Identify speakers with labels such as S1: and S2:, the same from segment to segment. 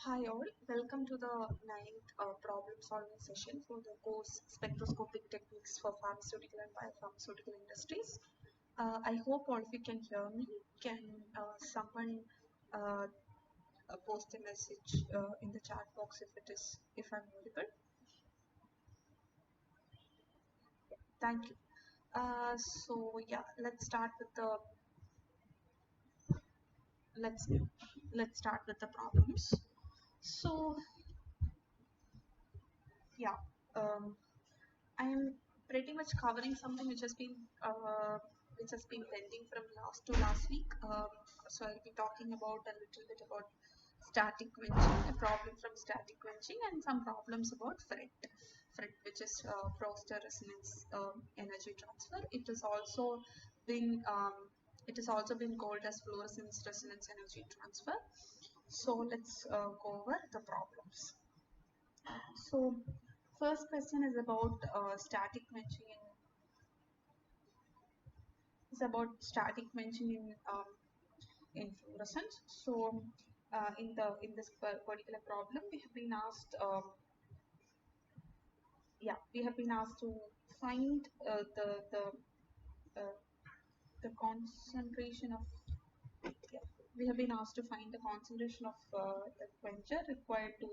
S1: Hi all, welcome to the ninth problem solving session for the course Spectroscopic Techniques for Pharmaceutical and Biopharmaceutical Industries. I hope all of you can hear me. Can someone uh, post a message in the chat box if I'm audible? Thank you. So yeah, let's let's start with the problems. So yeah. Um, I am pretty much covering something which has been pending from last week. So I'll be talking about a little bit about static quenching, a problem from static quenching, and some problems about FRET, which is Foster resonance energy transfer. Been um, it has also been called as fluorescence resonance energy transfer. So let's go over the problems. So first question is about static quenching in fluorescence. So in this particular problem, we have been asked to find uh, the concentration of yeah, we have been asked to find the concentration of the quencher required to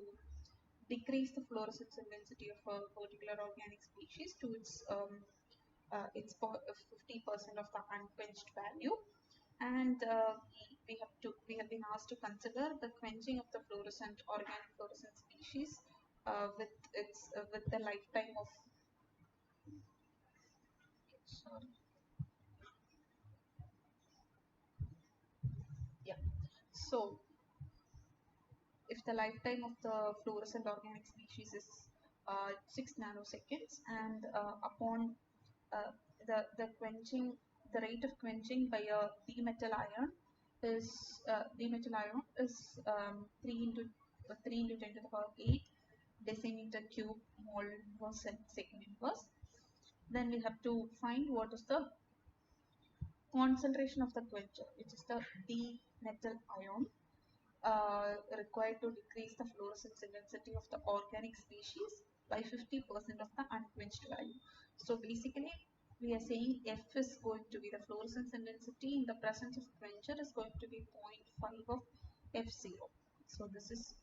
S1: decrease the fluorescence intensity of a particular organic species to its 50% of the unquenched value, and we have been asked to consider the quenching of the organic fluorescent species with the lifetime of sorry yeah so if the lifetime of the fluorescent organic species is 6 nanoseconds, and upon uh, the quenching the rate of quenching by a d-metal ion is 3 into 10 to the power 8 decimeter cube mole per second inverse. Then we have to find what is the concentration of the quencher, which is the d-metal ion, required to decrease the fluorescence intensity of the organic species by 50% of the unquenched value. So basically, we are saying F is going to be the fluorescence intensity in the presence of quencher is going to be 0.5 of F0. So this is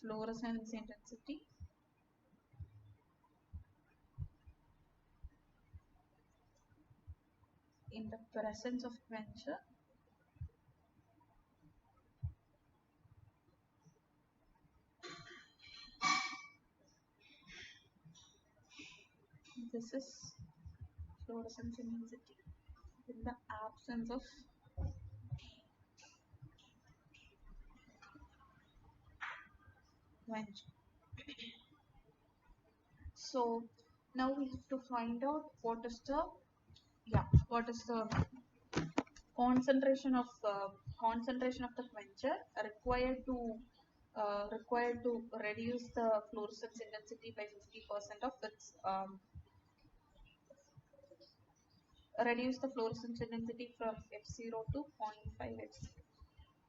S1: fluorescence intensity in the presence of quencher. This is fluorescence intensity in the absence of quencher. So now we have to find out what is the concentration of the quencher required to reduce the fluorescence intensity by 50% of its reduce the fluorescence intensity from F0 to 0.5 F0.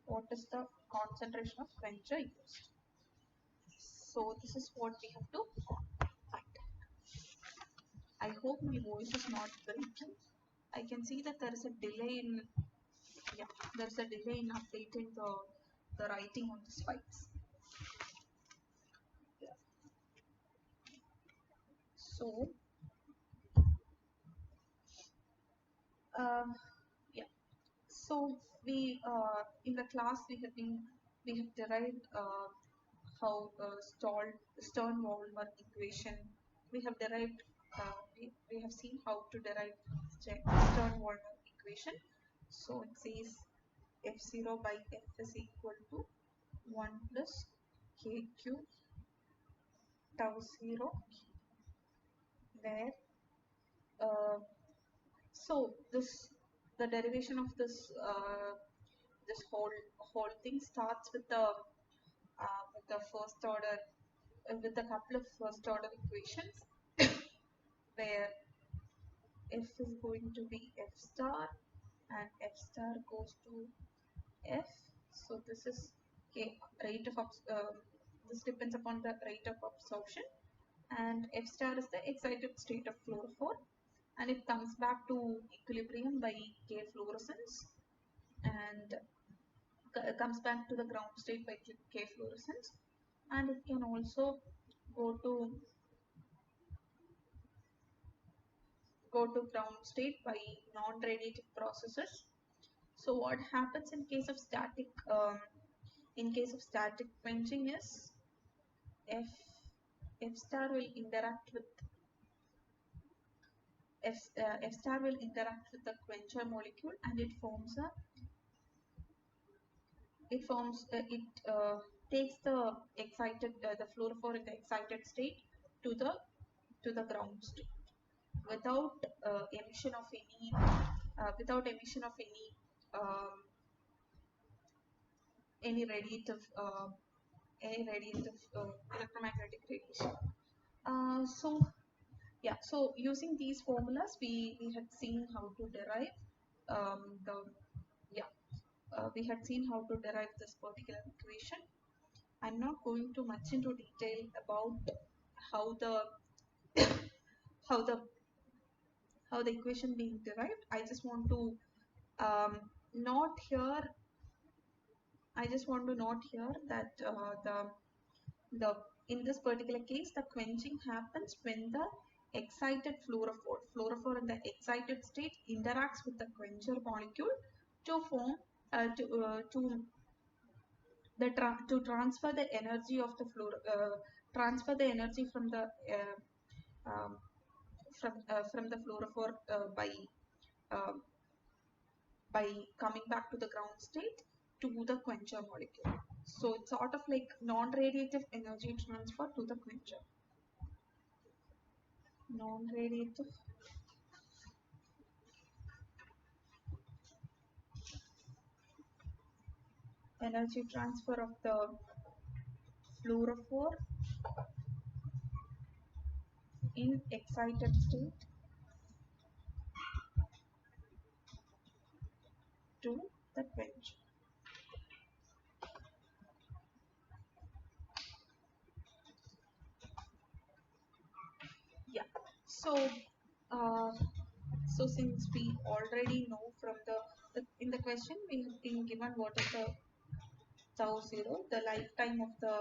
S1: What is the concentration of quencher used? So this is what we have to find. I hope my voice is not breaking. I can see that there is a delay in yeah, there's a delay in updating the writing on the slides. Yeah. So uh, yeah, so we in the class we have derived how Stern-Waldner equation. We have derived we have seen how to derive Stern-Waldner equation. So it says F0 by F is equal to 1 plus KQ tau 0, where uh, so this the derivation of this whole thing starts with the first order with a couple of first order equations where f is going to be f star and f star goes to f. So this is rate of this depends upon the rate of absorption, and F star is the excited state of fluorophore, and it comes back to equilibrium by K fluorescence, and comes back to the ground state by K fluorescence, and it can also go to ground state by non-radiative processes. So what happens in case of static quenching is F F star will interact with F star will interact with the quencher molecule, and it takes the fluorophore in the excited state to the ground state without emission of um, any radiative electromagnetic radiation. So yeah, so using these formulas, we had seen how to derive the yeah we had seen how to derive this particular equation. I'm not going too much into detail about how the how the how the equation being derived. Um, note here I just want to note here that the in this particular case, the quenching happens when the excited fluorophore in the excited state interacts with the quencher molecule to form to to transfer the energy of the transfer the energy from the um, from the fluorophore um, by coming back to the ground state to the quencher molecule. So it's sort of like non-radiative energy transfer to the quencher. Non-radiative energy transfer of the fluorophore in excited state to the quencher. Yeah. So, uh, so since we already know from in the question we have been given what is the tau zero, the lifetime of the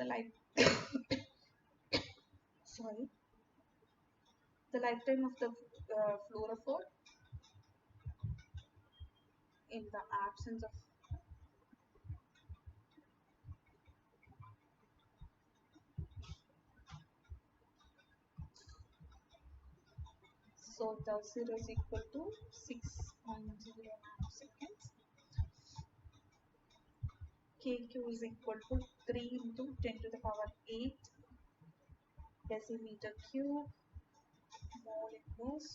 S1: life sorry the lifetime of the fluorophore in the absence of so tau zero is equal to 6.0 nanoseconds. Kq is equal to 3 into 10 to the power 8 decimeter cube mole inverse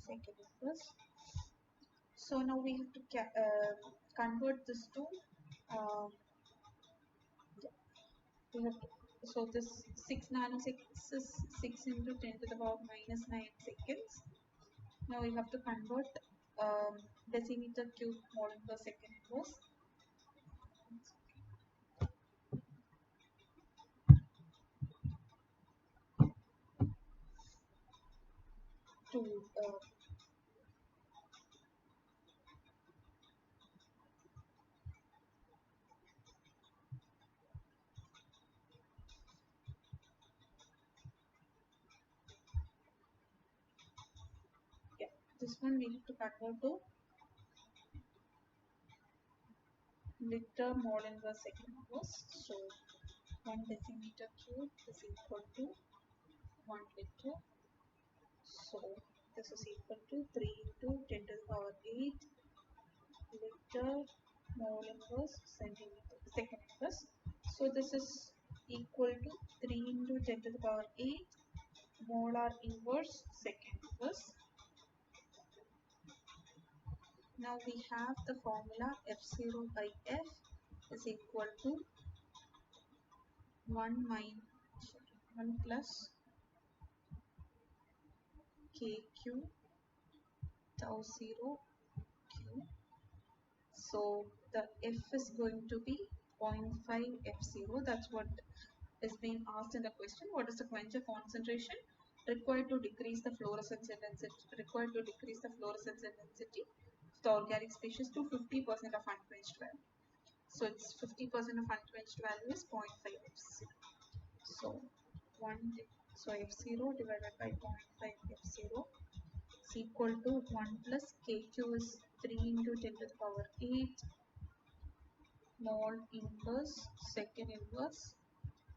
S1: second inverse. So now we have to convert this to uh, we have to, so this 6 nanoseconds is 6 into 10 to the power minus 9 seconds. Now we have to convert decimeter cube mole per second inverse to yeah, this one we have to convert to liter mole inverse second inverse. So 1 decimeter cube is equal to 1 liter. So this is equal to 3 into 10 to the power 8 liter mole inverse second inverse. So this is equal to 3 into 10 to the power 8 molar inverse second inverse. Now we have the formula F0 by F is equal to 1 1 plus kq tau 0 q. So the f is going to be 0.5 f0. That's what is being asked in the question. What is the quencher concentration required to decrease the fluorescence intensity? Required to decrease the fluorescence intensity of the organic species to 50% of unquenched value. So it's 50% of unquenched value is 0.5 f0. So 1 so f0 divided by 0.5 f0 is equal to 1 plus kq is 3 into 10 to the power 8 mole inverse second inverse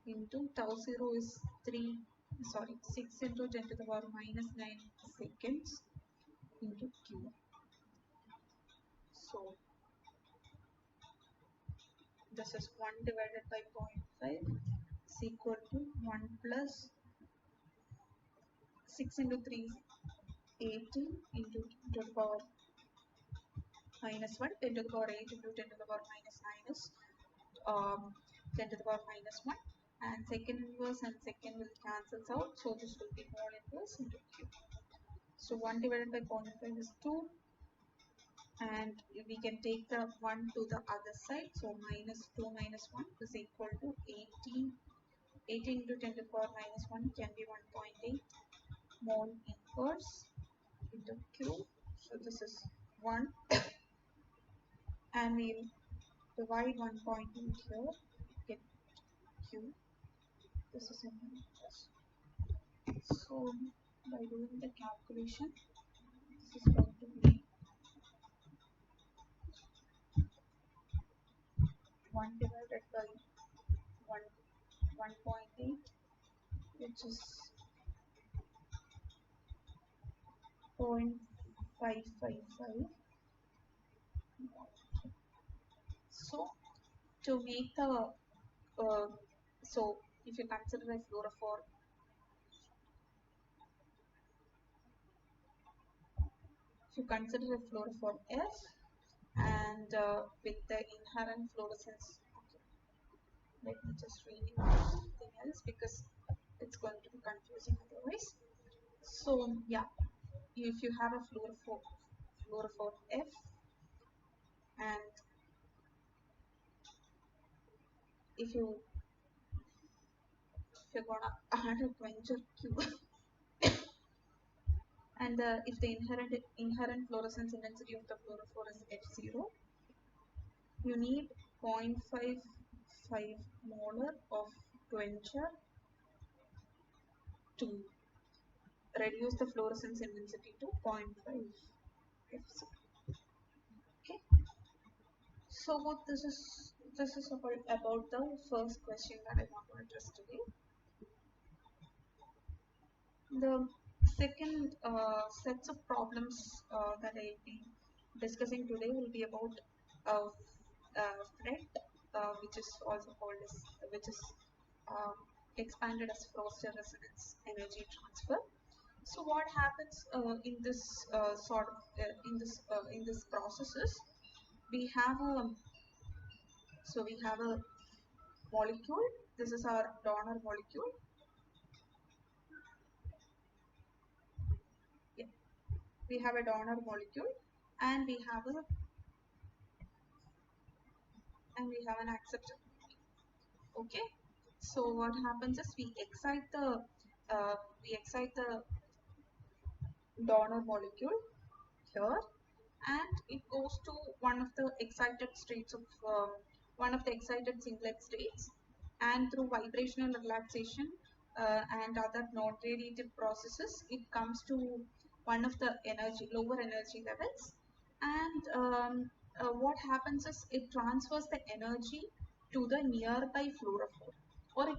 S1: into tau 0 is 6 into 10 to the power minus 9 seconds into q. So this is 1 divided by 0.5 is equal to 1 plus 6 into 3 is 18 into 10 to the power minus 1, 10 to the power 8 into 10 to the power minus 9 is 10 to the power minus 1, and second inverse and second will cancels out, so this will be mole inverse into q. So 1 divided by 0.5 is 2, and we can take the 1 to the other side, so minus 2 minus 1 is equal to 18. 18 into 10 to the power minus 1 can be 1.8 mole inverse into q. So this is 1, and we'll divide 1.8 here, get q. This is in inverse. So by doing the calculation, this is going to be 1 divided by 1.8, which is 0.555. So to make the so if you consider a fluorophore, F and with the inherent fluorescence, okay, let me just rename something else because it's going to be confusing otherwise. So yeah, if you have a fluorophore F, and if you're gonna add a quencher Q and if the inherent fluorescence intensity of the fluorophore is F0, you need 0.55 molar of quencher to reduce the fluorescence intensity to 0.5 F0. Okay, so what this is about the first question that I want to address today. The second sets of problems that I'll be discussing today will be about FRET, which is also called as, which is expanded as Foster resonance energy transfer. So what happens in this in this processes? We have a molecule. This is our donor molecule. Yeah. We have a donor molecule, and we have an acceptor. Okay, so what happens is we excite the donor molecule here, and it goes to one of the excited states of one of the excited singlet states, and through vibrational relaxation and other non-radiative processes, it comes to one of the lower energy levels, and what happens is it transfers the energy to the nearby fluorophore, or it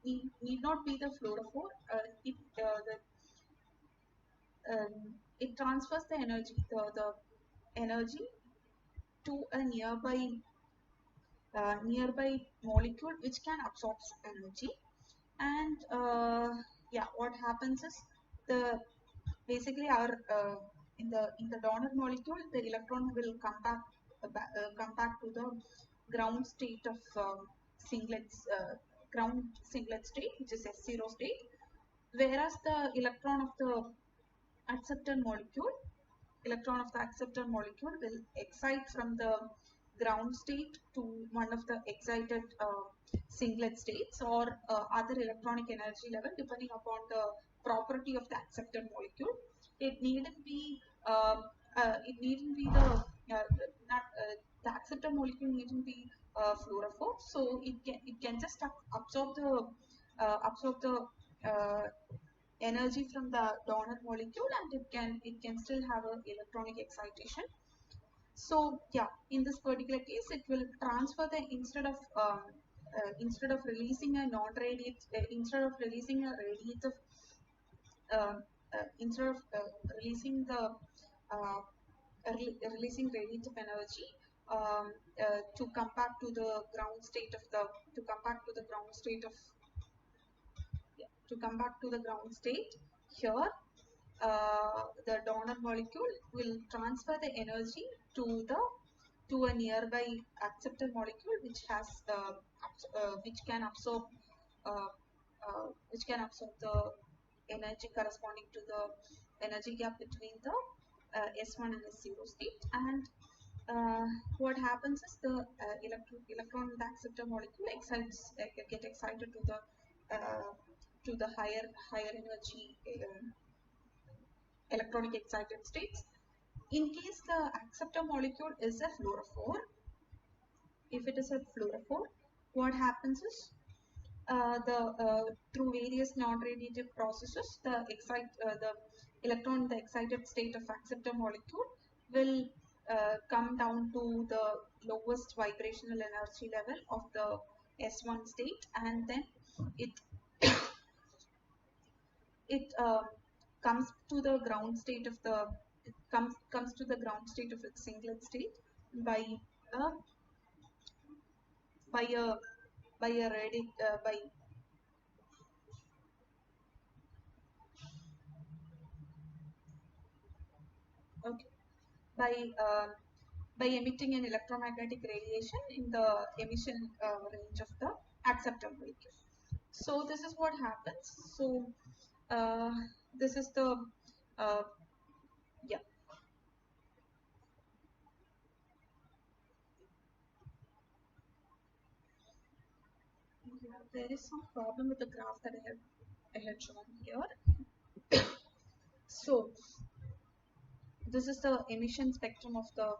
S1: need not be the fluorophore. It transfers the energy to a nearby molecule which can absorb energy, and yeah, what happens is the basically our in the donor molecule, the electron will come back to the ground state of singlets ground singlet state, which is S0 state, whereas the acceptor molecule electron of the acceptor molecule will excite from the ground state to one of the excited singlet states or other electronic energy level depending upon the property of the acceptor molecule. It needn't be not the acceptor molecule needn't be fluorophore, so it can just absorb the uh, energy from the donor molecule, and it can still have a electronic excitation. So yeah, in this particular case, it will transfer the instead of releasing a non-radiate instead of releasing a radiative uh, instead of releasing the uh, releasing radiative energy to come back to the ground state of the to come back to the ground state of yeah, to come back to the ground state here. The donor molecule will transfer the energy to the to a nearby acceptor molecule uh, which can absorb the energy corresponding to the energy gap between the S1 and S0 state. And what happens is the electron in the acceptor molecule get excited uh, to the higher energy electronic excited states. In case the acceptor molecule is a fluorophore, if it is a fluorophore, what happens is through various non-radiative processes, the electron in the excited state of acceptor molecule will come down to the lowest vibrational energy level of the S1 state, and then it it comes to the ground state of the comes to the ground state of its singlet state by a by a by a okay, by uh, by emitting an electromagnetic radiation in the emission range of the acceptor molecule. So this is what happens. So uh, this is the uh, yeah. Yeah, there is some problem with the graph that I had shown here. So this is the emission spectrum of the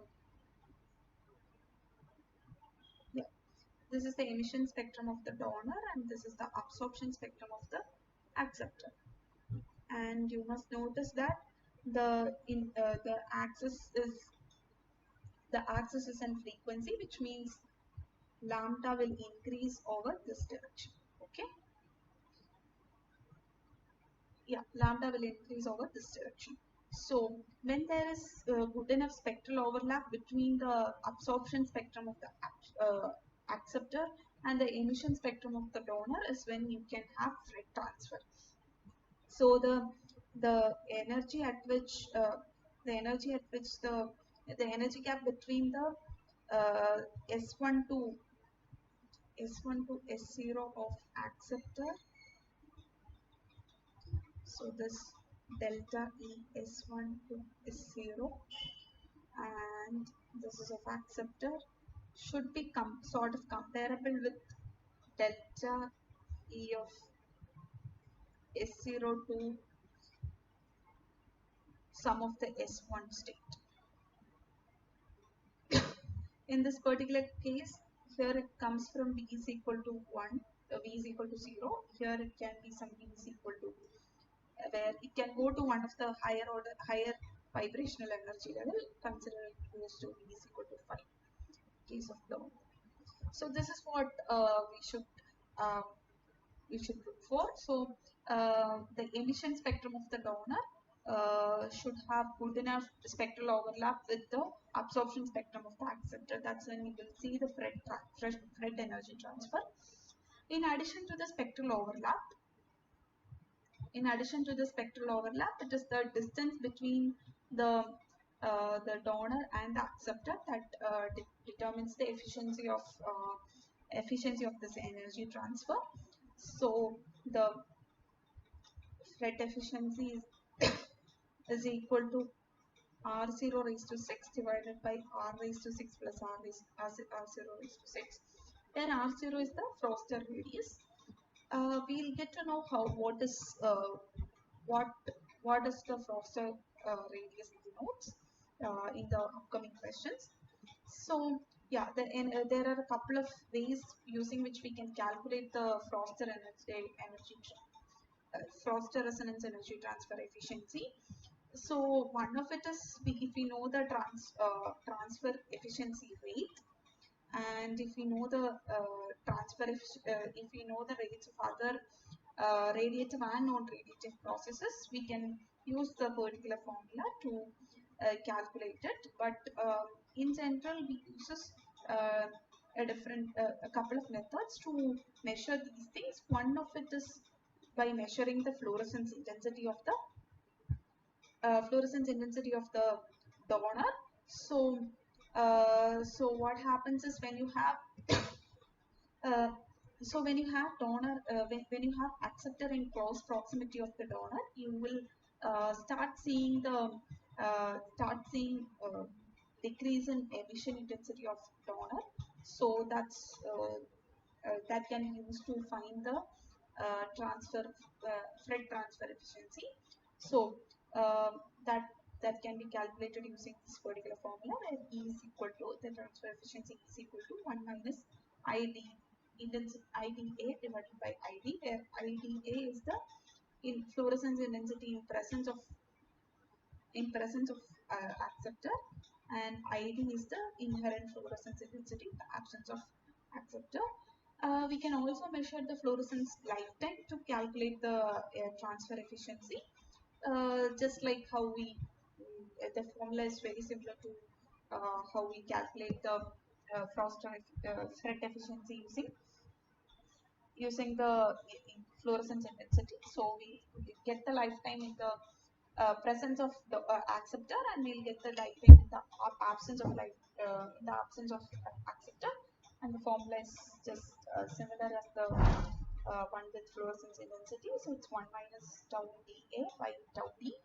S1: yeah. This is the emission spectrum of the donor, and this is the absorption spectrum of the acceptor. And you must notice that the axis is in frequency, which means lambda will increase over this direction. Okay, yeah, lambda will increase over this direction. So when there is good enough spectral overlap between the absorption spectrum of the acceptor and the emission spectrum of the donor is when you can have Fred transfer. So the energy at which the energy gap between the S1 to S0 of acceptor. So this delta E S1 to S0 and this is of acceptor should be sort of comparable with delta E of S0 to some of the S1 state. In this particular case, here it comes from V is equal to 1, V is equal to 0. Here it can be some V is equal to where it can go to one of the higher vibrational energy level. Consider it goes to V is equal to 5 case of the. So this is what uh, we should look for. So the emission spectrum of the donor should have good enough spectral overlap with the absorption spectrum of the acceptor. That's when we will see the Fred energy transfer. In addition to the spectral overlap, it is the distance between the donor and the acceptor that determines the efficiency of this energy transfer. So the thread efficiency is equal to R0 raised to 6 divided by R raised to 6 plus R0 raised to 6, where R0 is the Froster radius. We'll get to know what what does the Froster radius denotes in the upcoming questions. So yeah, there are a couple of ways using which we can calculate the Froster resonance energy transfer efficiency. So one of it is if we know the transfer efficiency rate, and if we know the if we know the rates of other radiative and non-radiative processes, we can use the particular formula to calculate it. But in general, we use uh, a couple of methods to measure these things. One of it is by measuring the fluorescence intensity of the donor. So what happens is uh, when you have when you have acceptor in close proximity of the donor, you will start seeing decrease in emission intensity of donor. So that can be used to find the thread transfer efficiency. So uh, that that can be calculated using this particular formula, where E is equal to the transfer efficiency is equal to 1 minus ID IDA divided by ID, where IDA is the fluorescence intensity in presence of acceptor, and ID is the inherent fluorescence intensity in the absence of acceptor. We can also measure the fluorescence lifetime to calculate the transfer efficiency. Just like how the formula is very similar to how we calculate the thread efficiency using the fluorescence intensity. So we get the lifetime in the presence of the acceptor, and we'll get the lifetime in the absence of acceptor, and the formula is just similar as the one with fluorescence intensity. So it's 1 minus tau dA by tau d.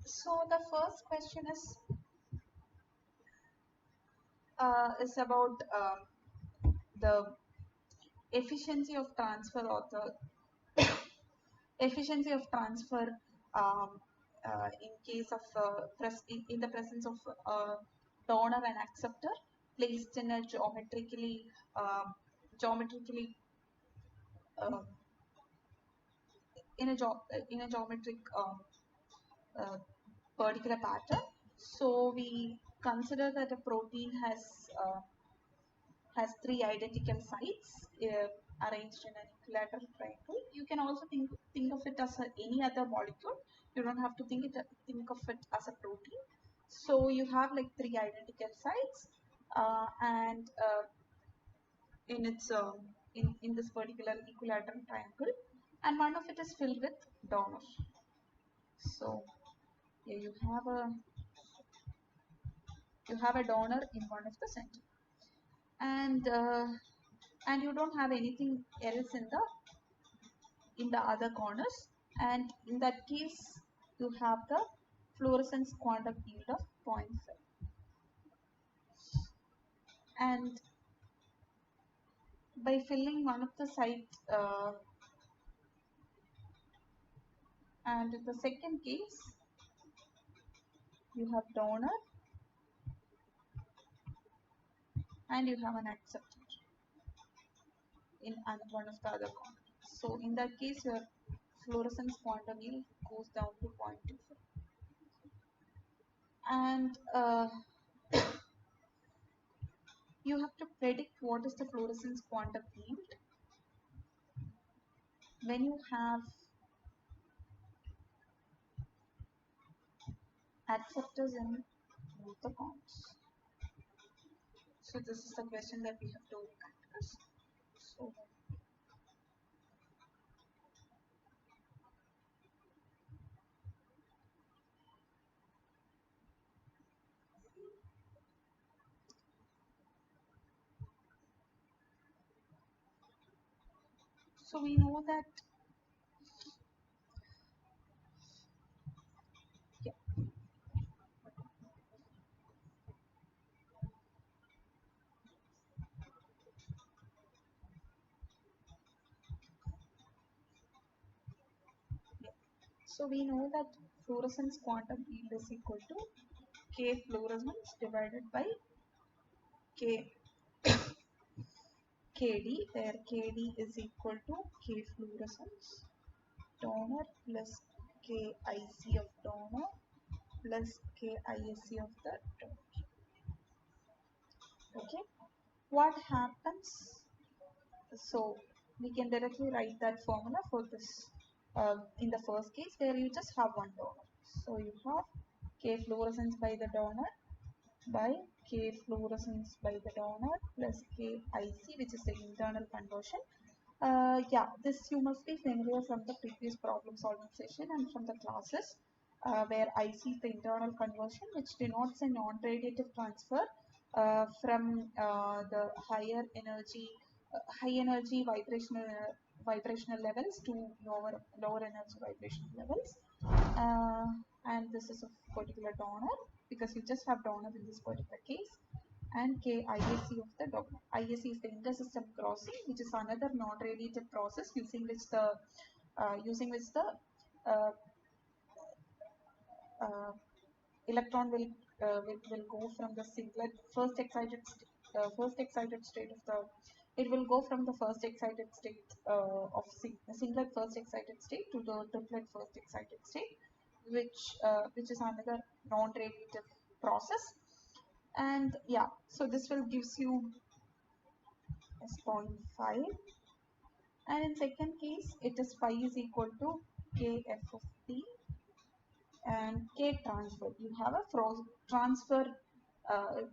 S1: So the first question is about the efficiency of transfer, or the efficiency of transfer in case of in the presence of donor and acceptor placed in a geometrically uh, in a geometric uh, particular pattern. So we consider that a protein has three identical sites arranged in an equilateral triangle. You can also think of it as any other molecule. You don't have to think of it as a protein. So you have like three identical sites, and in its in this particular equilateral triangle, and one of it is filled with donor. So yeah, you have a donor in one of the center, and you don't have anything else in the other corners, and in that case you have the fluorescence quantum yield of 0.5. And by filling one of the sites, and in the second case you have donor and you have an acceptor in one of the other corners. So in that case your fluorescence quantum yield goes down to 0.25. And you have to predict what is the fluorescence quantum yield when you have acceptors in both the counts. So this is the question that we have to address. So So we know that, yeah, yeah. So we know that fluorescence quantum yield is equal to K fluorescence divided by K KD, where KD is equal to K fluorescence donor plus KIC of donor plus KISC of the donor. Okay, what happens? So we can directly write that formula for this in the first case where you just have one donor. So you have K fluorescence by the donor by K fluorescence by the donor plus KIC, which is the internal conversion. Yeah, this you must be familiar from the previous problem solving session and from the classes where IC is the internal conversion, which denotes a non-radiative transfer from the high energy vibrational levels to lower energy vibrational levels. Uh, and this is a particular donor because you just have donor in this particular case, and KIAC of the donor. IAC is the intersystem crossing, which is another non-radiative process using which the uh, uh, electron will go from the singlet first excited state of the it will go from the first excited state singlet first excited state to the triplet first excited state, which is another non-radiative process. And yeah, so this will gives you as 0.5, and in second case it is phi is equal to kf of t and k transfer. You have a transfer.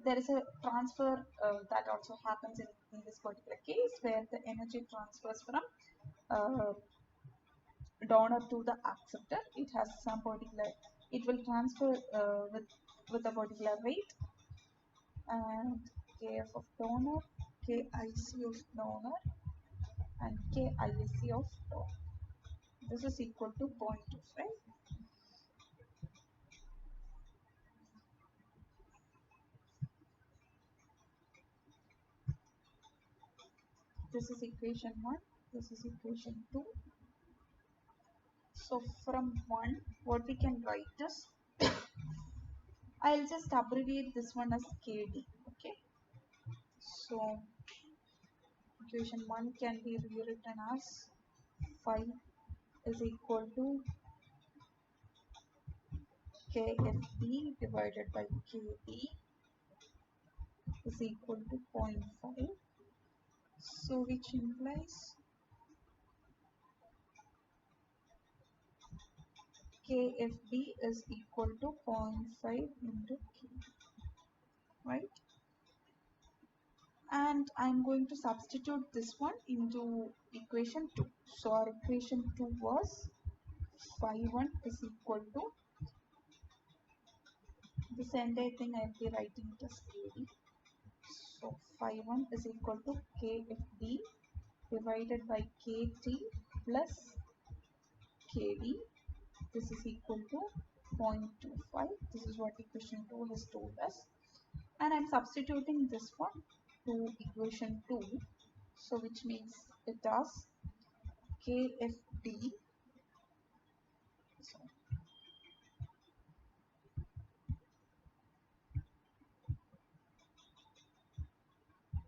S1: There is a transfer that also happens in this particular case where the energy transfers from uh, donor to the acceptor. It has some particular. It will transfer with a particular rate, and kf of donor, kic of donor, and KISC of donor. This is equal to 0.25. This is equation 1. This is equation 2. So from 1, what we can write is, I'll just abbreviate this one as KD. Okay. So equation 1 can be rewritten as phi is equal to KFD divided by KD is equal to 0.5. So which implies KFD is equal to 0.5 into K, right? And I'm going to substitute this one into equation 2. So our equation 2 was phi 1 is equal to this entire thing. I'll be writing it as KD. So phi 1 is equal to KFD divided by KT plus KD. This is equal to 0.25. This is what equation 2 has told us. And I'm substituting this one to equation 2. So which means it does KFD, so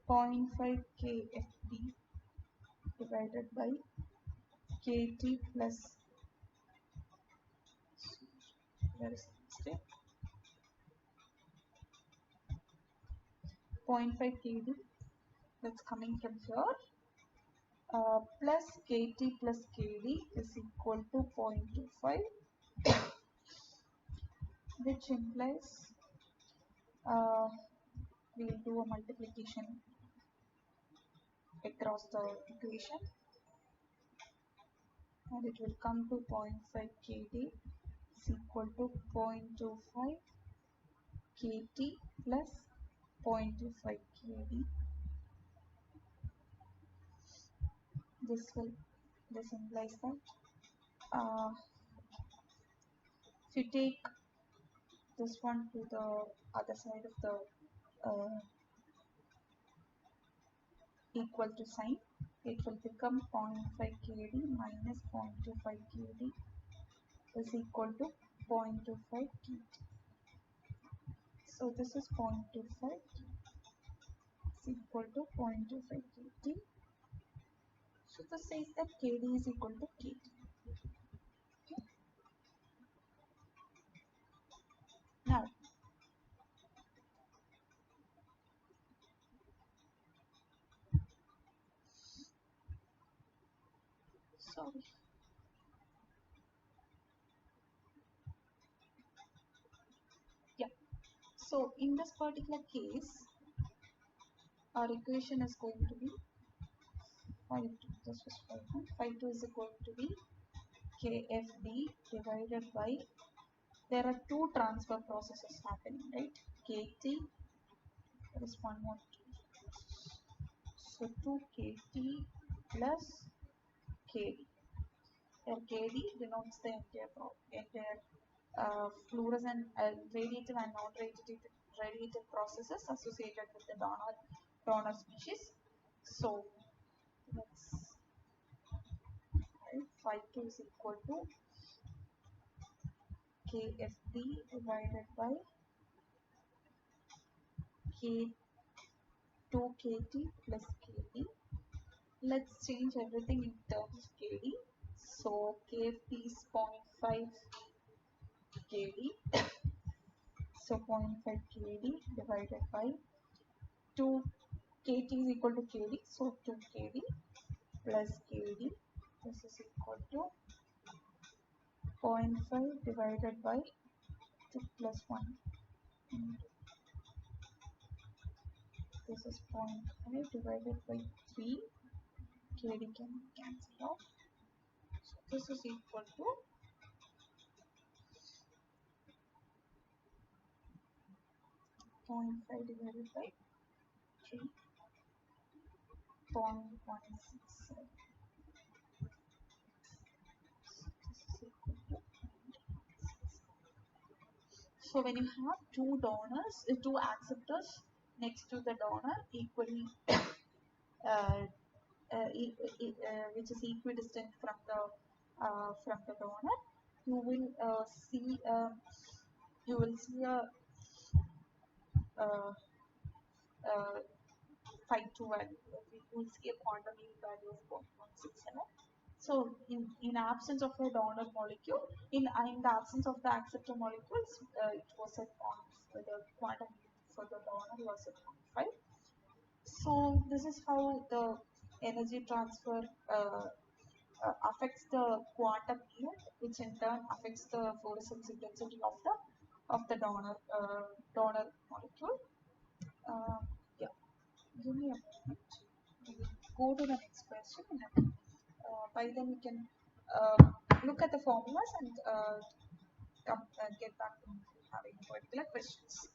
S1: 0.5 KFD divided by KT plus, where is it? 0.5 KD, that's coming from here, plus KT plus KD is equal to 0.25, which implies we'll do a multiplication across the equation, and it will come to 0.5 KD is equal to 0.25 KT plus 0.25 KD. This will this implies that uh, if you take this one to the other side of the equal to sign, it will become 0.5 kd minus 0.25 kd is equal to 0.25 kd. So this is 0.25 is equal to 0.25 kd. So this says that kd is equal to kd. Okay. Now, sorry. Yeah. So in this particular case, our equation is going to be 5 2. This was 5 5 2 is equal to be kfd divided by, there are two transfer processes happening, right? Kt, there is one more. So 2 kt plus kd. Here kd denotes the entire fluorescent radiative and non-radiative processes associated with the donor species. So let's write phi 2 is equal to kfd divided by k 2 kt plus kd. Let's change everything in terms of kd. So kfd is 0.5 kd. So 0.5 kd divided by 2 kt is equal to kd. So 2 kd plus kd. This is equal to 0.5 divided by 2 plus 1. And this is 0.5 divided by 3. Kd can cancel off. So this is equal to 0.5 divided by 3. 0.167. So when you have two donors, two acceptors next to the donor equally, uh, which is equidistant from the donor, you will see you will see a uh, uh, phi 2 value. You will see a quantum mean value of 0.167. So in absence of a donor molecule, in the absence of the acceptor molecules, it was at the quantum for the donor was at 0.5. So this is how the energy transfer affects the quantum yield, which in turn affects the fluorescence intensity of the donor molecule. Uh, yeah, give me a moment. We will go to the next question. And, by then we can uh, look at the formulas and get back to having particular questions.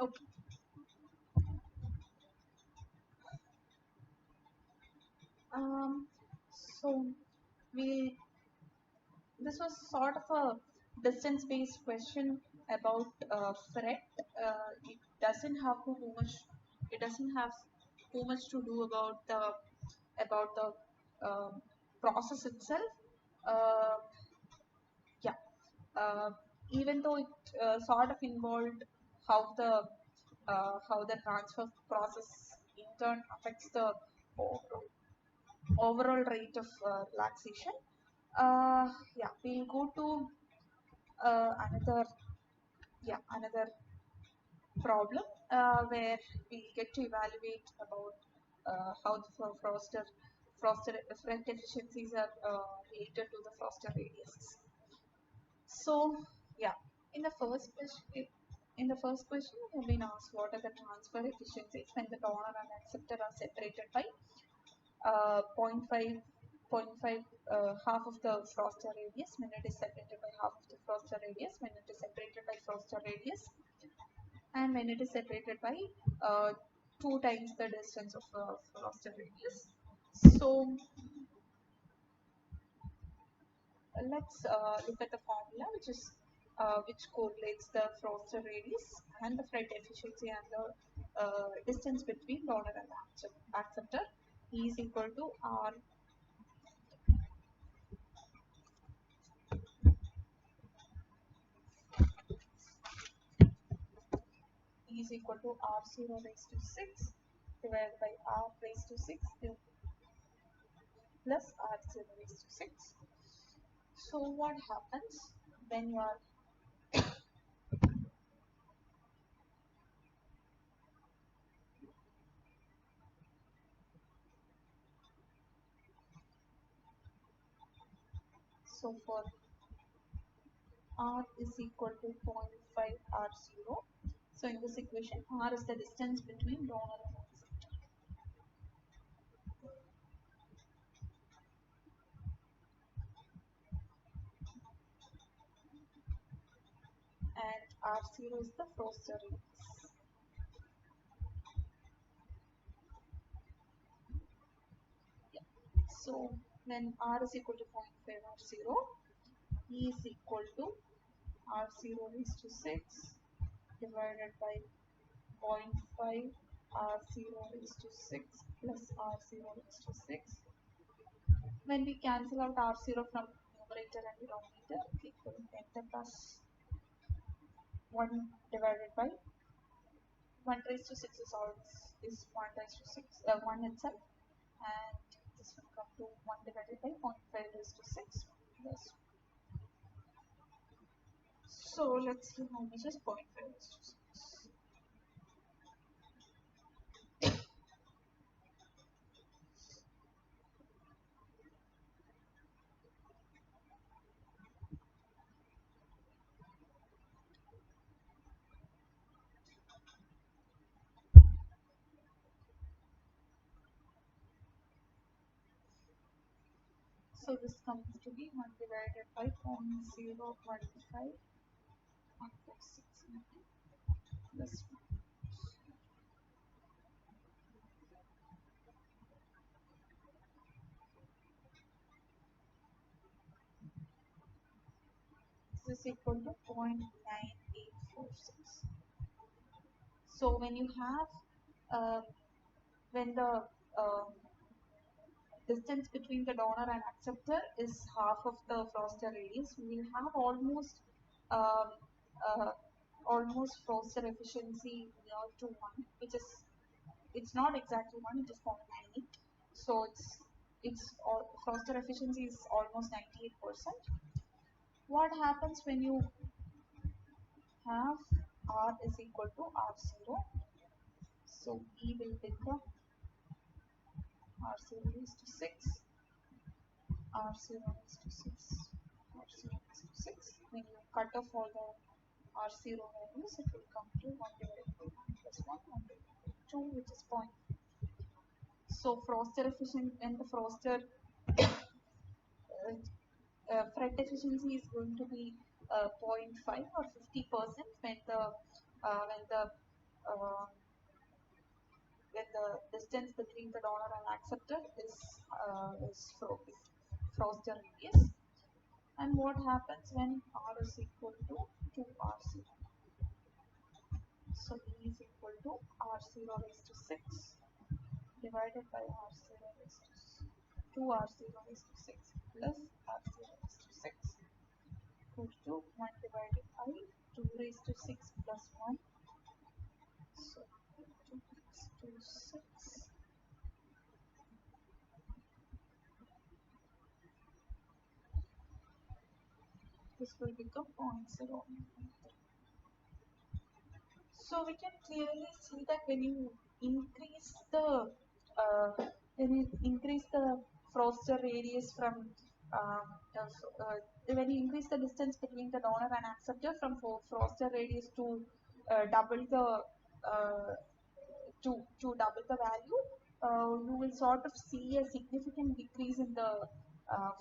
S1: Okay. Um, so we this was sort of a distance-based question about fret. It doesn't have too much. It doesn't have too much to do about the process itself. Uh, yeah. Uh, Even though it sort of involved how how the transfer process in turn affects the overall rate of relaxation. Yeah, we'll go to another problem where we get to evaluate about how the Froster effect efficiencies are related to the Froster radius. So yeah, in the first question, we have been asked what are the transfer efficiencies when the donor and acceptor are separated by 0.5 point 0.5 half of the Froster radius when it is separated by half of the Froster radius when it is separated by Froster radius, and when it is separated by uh, 2 times the distance of Froster radius. So let's look at the formula which correlates the Froster radius and the Fred efficiency and the distance between donor and acceptor. E is equal to R E is equal to R0 raised to 6 divided by R raised to 6 plus R0 raised to 6. So what happens when you are so for R is equal to 0.5 R0. So in this equation, R is the distance between donor and acceptor, and R0 is the Froster radius. Yeah. So when R is equal to 0.5 R0, E is equal to R0 raised to 6 divided by 0.5 R0 raised to 6 plus R0 raised to 6. When we cancel out R0 from numerator and denominator, we will get the plus 1 divided by 1 raised to 6 is always is 1 raised to 6, 1 itself, and this will come to 1 divided by 0.5 raised to 6 plus. So let's see how much is 0.5 raised to 6. So this comes to be 1 divided by 0.025 1.6 plus 1. This is equal to 0.9846. So when you have when the distance between the donor and acceptor is half of the Froster radius, we will have um, uh, almost Froster efficiency near to 1, which is it's not exactly 1, it is 0.98. So it's Froster efficiency is almost 98%. What happens when you have R is equal to R0? So E will become R0 raised to 6, R0 raised to 6, R0 raised to 6. When you cut off all the R0 values, it will come to 1 divided by 1 plus 1, 1 divided by 2, which is 0. So Froster efficient and the Froster Fred efficiency is going to be 0.5 or 50% uh, when the distance between the donor and acceptor is Froster radius. And what happens when R is equal to 2R0? So E is equal to R0 raised to 6 divided by R0 raised to 2R0 raised to 6 plus R0 raised to 6 equals to 1 divided by 2 raised to 6 plus 1. So 2 raised to 6. This will become 0.0. So we can clearly see that increase the uh, when you increase the Froster radius from um, when you increase the distance between the donor and acceptor from Froster radius to double the uh, to double the value, you will sort of see a significant decrease in the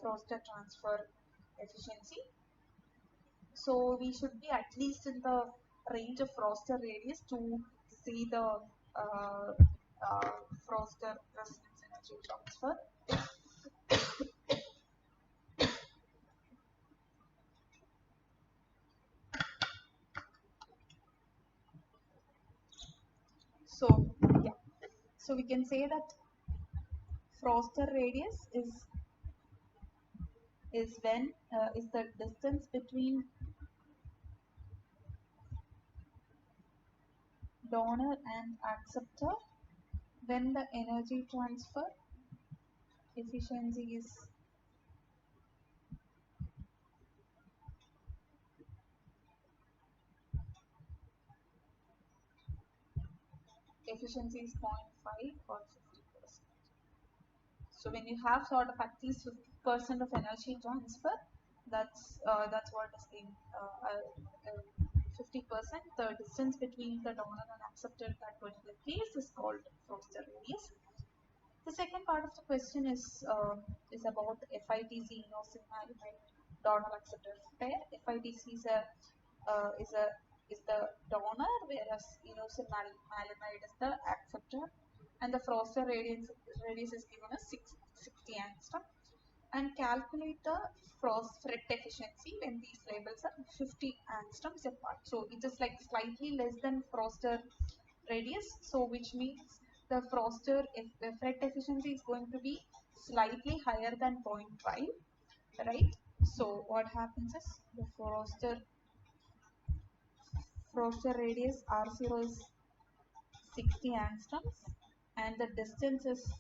S1: Foster transfer efficiency. So we should be at least in the range of Foster radius to see the uh, uh, Foster resonance energy transfer. So yeah, so we can say that Foster radius is when is the distance between donor and acceptor when the energy transfer efficiency is 0.5 or 50%. So when you have sort of at least 50% of energy transfer, that's what is being 50%. The distance between the donor and acceptor in that particular case is called Foster radius. The second part of the question is about FITC inosinamide donor acceptor pair. FITC is a is the donor, whereas inosinamide is the acceptor, and the Foster radius is given as 60 angstrom. And calculate the frost fret efficiency when these labels are 50 angstroms apart. So it is like slightly less than Foster radius, so which means the Foster the fret efficiency is going to be slightly higher than 0.5, right? So what happens is the Foster radius R0 is 60 angstroms, and the distance is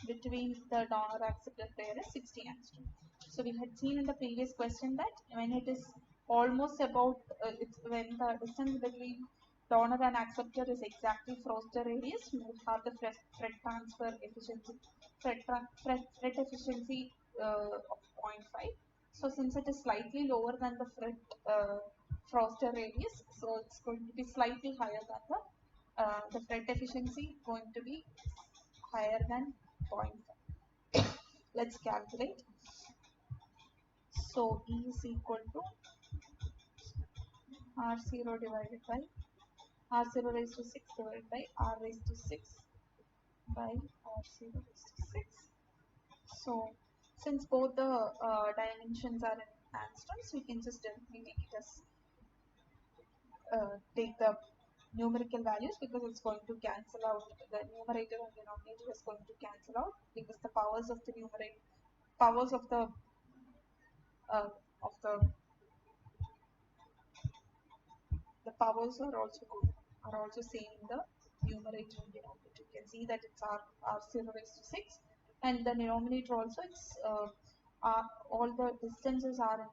S1: between the donor acceptor pair is 60 angstrom. So we had seen in the previous question that when it is almost about it's when the distance between donor and acceptor is exactly Foster radius, you will have the fret transfer efficiency, fret efficiency of 0.5. So since it is slightly lower than the Foster radius, so it's going to be slightly higher than the fret efficiency going to be higher than 0.5. Let's calculate. So E is equal to R0 divided by R0 raised to 6 divided by R raised to 6 by R0 raised to 6. So since both the dimensions are in angstroms, we can just directly take it as take the numerical values, because it's going to cancel out the numerator and denominator is going to cancel out, because the powers of the numerator powers uh, of powers are also same in the numerator and denominator. You can see that it's r0 raised to 6, and the denominator also it's all the distances are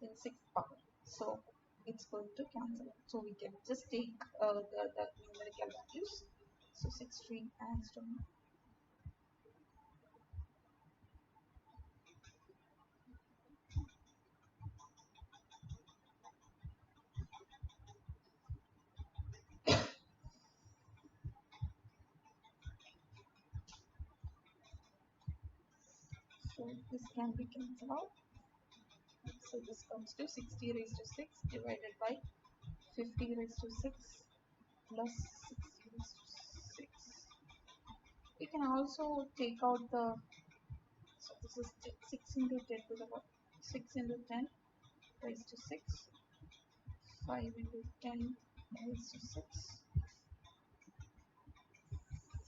S1: in sixth power, so it's going to cancel out. So we can just take the numerical values. So 63 angstrom. So this can be cancelled out. So this comes to 60 raised to 6 divided by 50 raised to 6 plus 60 raised to 6. We can also take out the, so this is 6 into 10 to the 6 into 10 raised to 6, 5 into 10 raised to 6,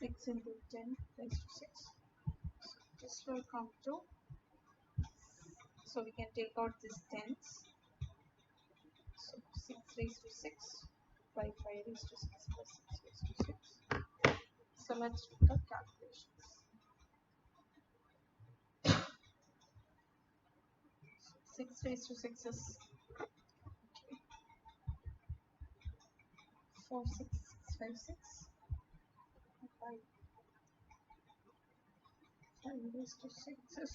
S1: 6 into 10 raised to 6. So this will come to, so we can take out this tens. So 6 raised to 6 by 5 raised to 6 plus 6 raised to 6. So let's do the calculations. 6 raised to 6 is 46656. 5 raised to 6 is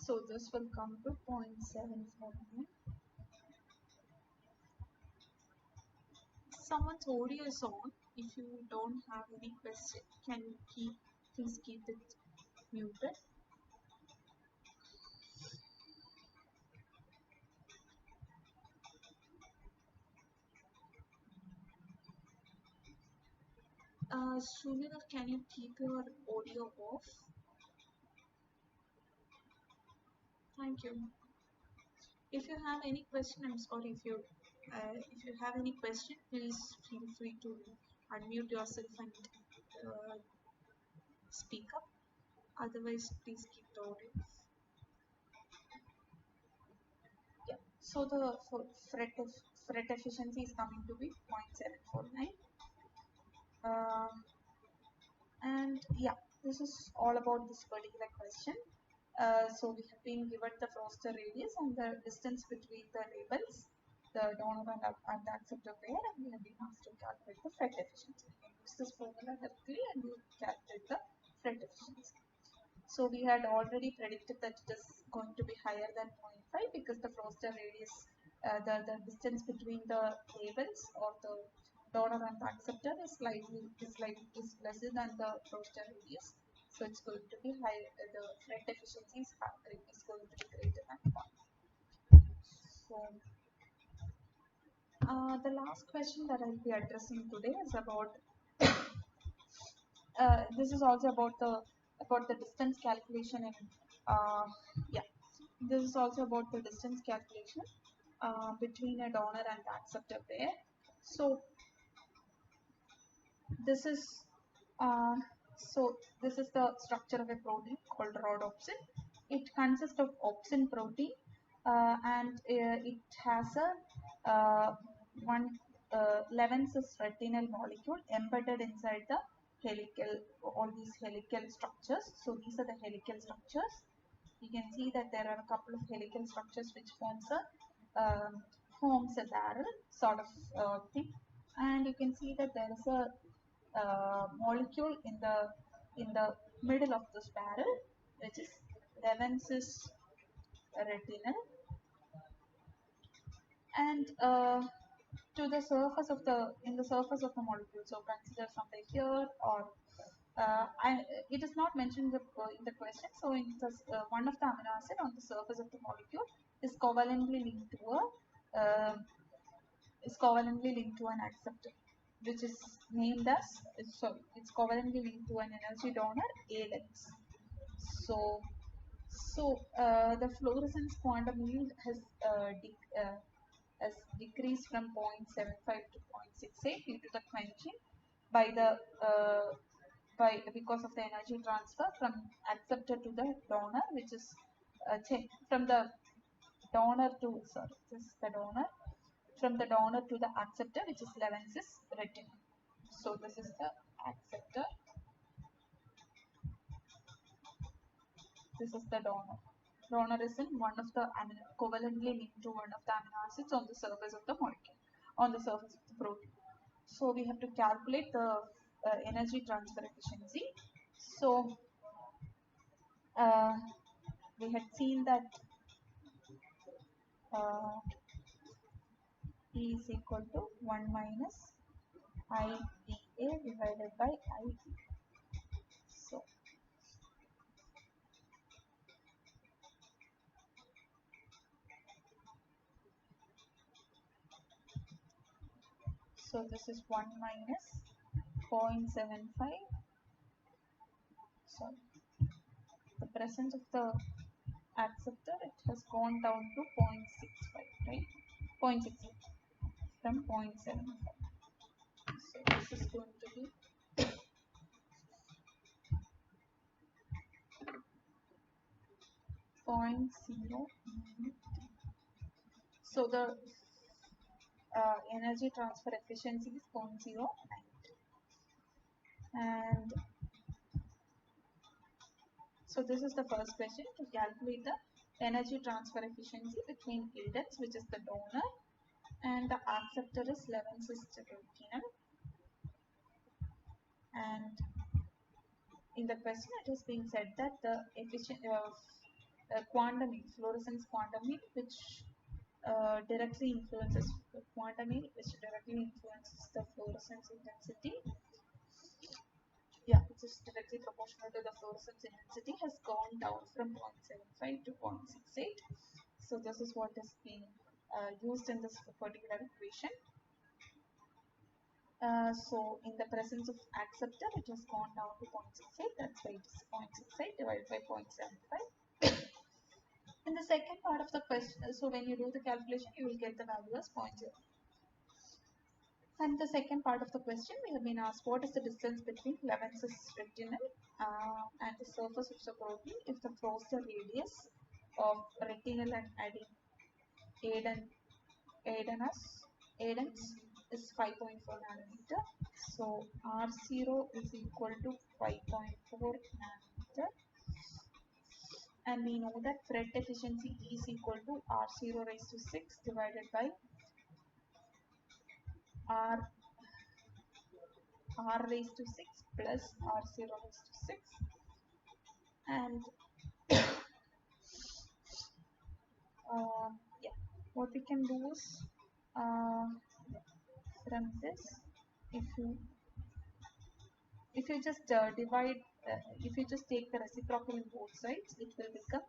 S1: So this will come to 0.749. Someone's audio is on. If you don't have any question, can you please keep it muted. Sumira, can you keep your audio off? Thank you. If you have any question, I'm sorry, if you have any question, please feel free to unmute yourself and speak up. Otherwise, please keep the audio. Yeah. So the fret efficiency is coming to be 0.749. And yeah, this is all about this particular question. So we have been given the Foster radius and the distance between the labels, the donor and the acceptor pair, and we have been asked to calculate the fret efficiency. We can use this formula directly and we calculate the fret efficiency. So we had already predicted that it is going to be higher than 0.5 because the Foster radius, the distance between the labels or the donor and the acceptor is lesser than the Foster radius. So it's going to be high. The fret efficiency is going to be greater than 1. So the last question that I'll be addressing today is about. This is also about the distance calculation and yeah, this is also about the distance calculation between a donor and the acceptor pair. So this is uh, this is the structure of a protein called rhodopsin. It consists of opsin protein and it has a one 11 cis retinal molecule embedded inside the helical, all these helical structures. So these are the helical structures. You can see that there are a couple of helical structures which forms a barrel sort of thing, and you can see that there is a molecule in the middle of this barrel, which is 11 cis retinal, and to the surface of the surface of the molecule. So consider something here, or it is not mentioned in the question. So in one of the amino acid on the surface of the molecule is covalently linked to an acceptor, which is named as, sorry, it's covalently linked to an energy donor ALEX. So the fluorescence quantum yield has decreased from 0.75 to 0.68 due to the quenching by the because of the energy transfer from acceptor to the donor, which is from the donor to, sorry, this is the donor, from the donor to the acceptor, which is 11 cis retinal. So this is the acceptor, this is the donor. Donor is in one of the covalently linked to one of the amino acids on the surface of the molecule, on the surface of the protein. So we have to calculate the energy transfer efficiency. So we had seen that E is equal to 1 minus IdA divided by Id. So this is 1 minus 0.75. So the presence of the acceptor, it has gone down to 0.65, right? 0.68 from 0.75. So this is going to be point zero. So the energy transfer efficiency is 0.09. And so this is the first question, to calculate the energy transfer efficiency between Ildens, which is the donor, and the acceptor is 11 cis retinal. And in the question, it is being said that the quantum heat, fluorescence quantum heat, which directly influences quantum heat, which directly influences the fluorescence intensity. Yeah, which is directly proportional to the fluorescence intensity, has gone down from 0.75 to 0.68. So this is what is being used in this particular equation. So in the presence of acceptor, it has gone down to 0.68. That's why it is 0.68 divided by 0.75. In the second part of the question, so when you do the calculation, you will get the value as 0.0. And the second part of the question, we have been asked what is the distance between 11 cis retinal and the surface of the protein if the Foster radius of retinal and adenus is 5.4 nanometer. So R0 is equal to 5.4 nanometer. And we know that Fred efficiency is equal to R0 raised to 6 divided by R raised to 6 plus R0 raised to 6. And yeah, what we can do is from this, if you just divide, if you just take the reciprocal in both sides, it will become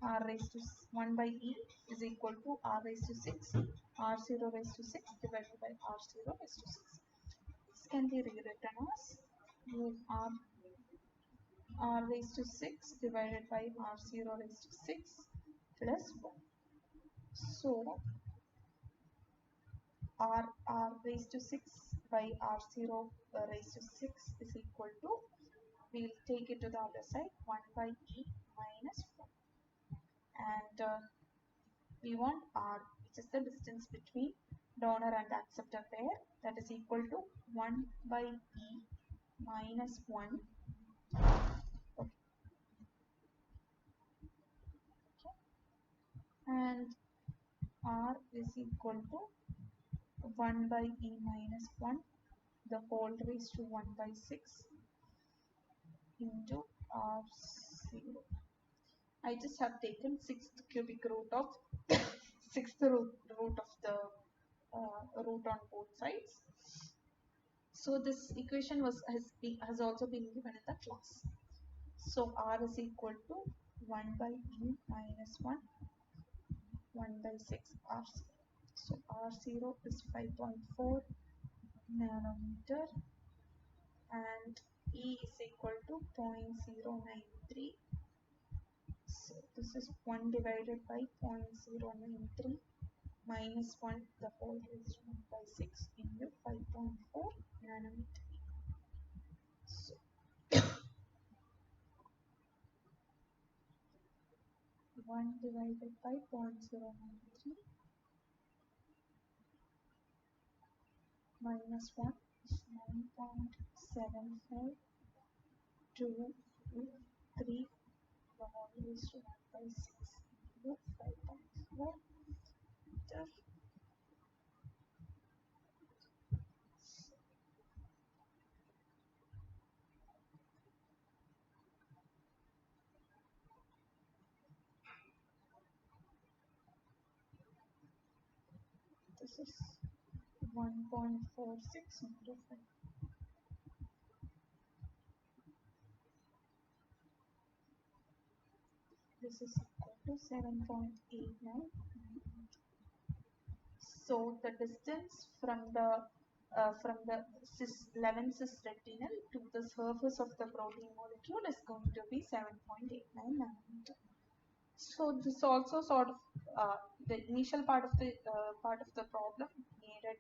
S1: R raised to 1 by E is equal to R raised to 6, R0 raised to 6 divided by R0 raised to 6. This can be rewritten as R raised to 6 divided by R0 raised to 6 plus 1. So R raised to 6 by R0 raised to 6 is equal to, we will take it to the other side, 1 by E minus 1. And we want R, which is the distance between donor and acceptor pair, that is equal to 1 by E minus 1. Okay. And R is equal to 1 by E minus 1, the whole raised to 1 by 6 into R0. I just have taken 6th cubic root of 6th root of the root on both sides. So this equation has also been given in the class. So R is equal to 1 by E minus 1, 1 by 6 R0. So R0 is 5.4 nanometer and E is equal to 0.093. So this is 1 divided by 0.093 minus 1, the whole raised to 1 by 6 into 5.4 nanometer. So 1 divided by 0.093 minus 1 is 9.7523, the whole raised to 1 by 6 into 5.4 meter. This is 1.46 into 5. This is equal to 7.89. So the distance from the 11 cis retinal to the surface of the protein molecule is going to be 7.89 nanometer. So this also sort of the initial part of the problem needed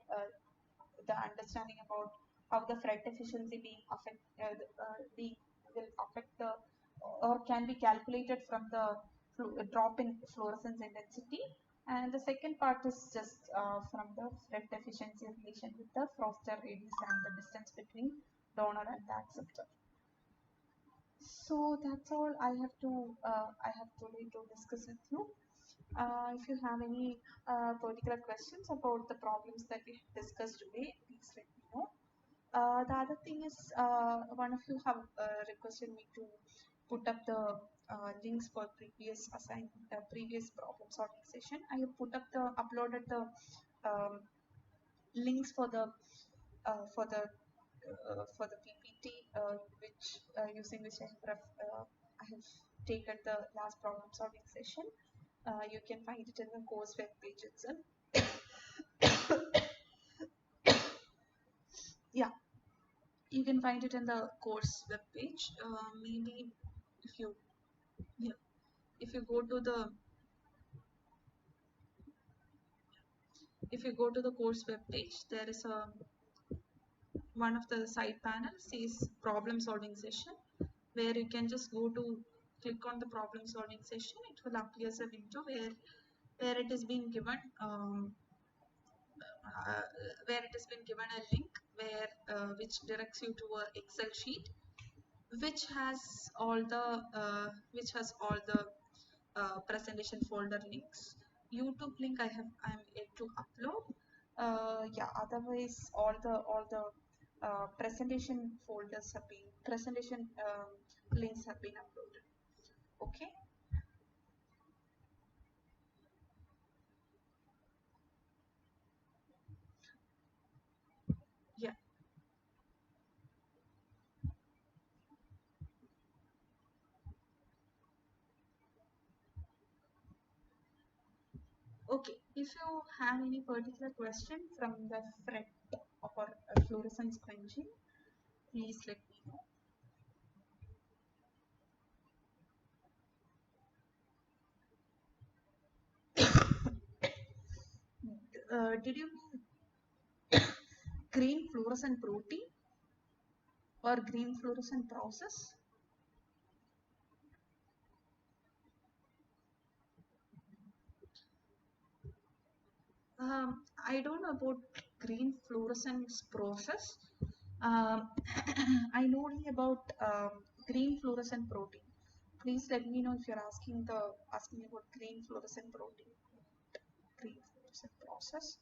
S1: the understanding about how the Fred efficiency will affect the or can be calculated from the drop in fluorescence intensity, and the second part is just from the Fred efficiency relation with the Foster radius and the distance between donor and the acceptor. So that's all I have today to discuss with you. If you have any particular questions about the problems that we discussed today, please let me know. The other thing is, one of you have requested me to put up the links for previous problem solving session. I have uploaded the um, links for the PPT, which using which I have taken the last problem solving session. You can find it in the course web page itself. Yeah, you can find it in the course web page. Maybe if you yeah, if you go to the course web page, there is a one of the side panels says problem solving session, where you can just go to click on the problem solving session. It will appear as a window where it has been given uh, a link where which directs you to a Excel sheet which has all the presentation folder links. YouTube link I'm yet to upload. Yeah, otherwise all the presentation links have been uploaded. Okay. Yeah. Okay. If you have any particular question from the threat of our fluorescence quenching, please let me know. Did you mean green fluorescent protein or green fluorescent process? I don't know about green fluorescence process. Um, I know only about green fluorescent protein. Please let me know if you're asking about green fluorescent protein, green fluorescent process.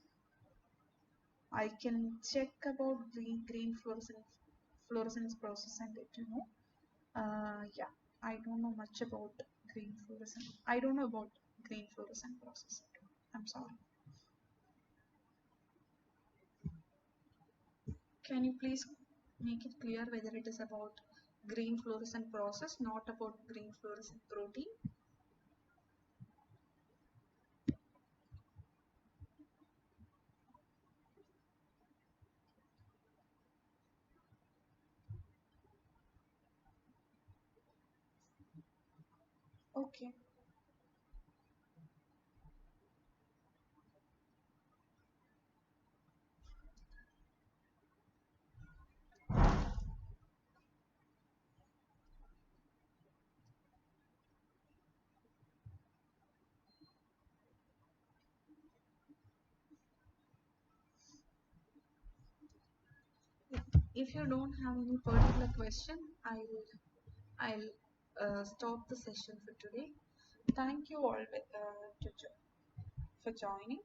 S1: I can check about green fluorescence process and let you know. Yeah, I don't know much about green fluorescent. I don't know about green fluorescent process. I'm sorry. Can you please make it clear whether it is about green fluorescent process, not about green fluorescent protein? Okay. If you don't have any particular question, I'll stop the session for today. Thank you all for joining.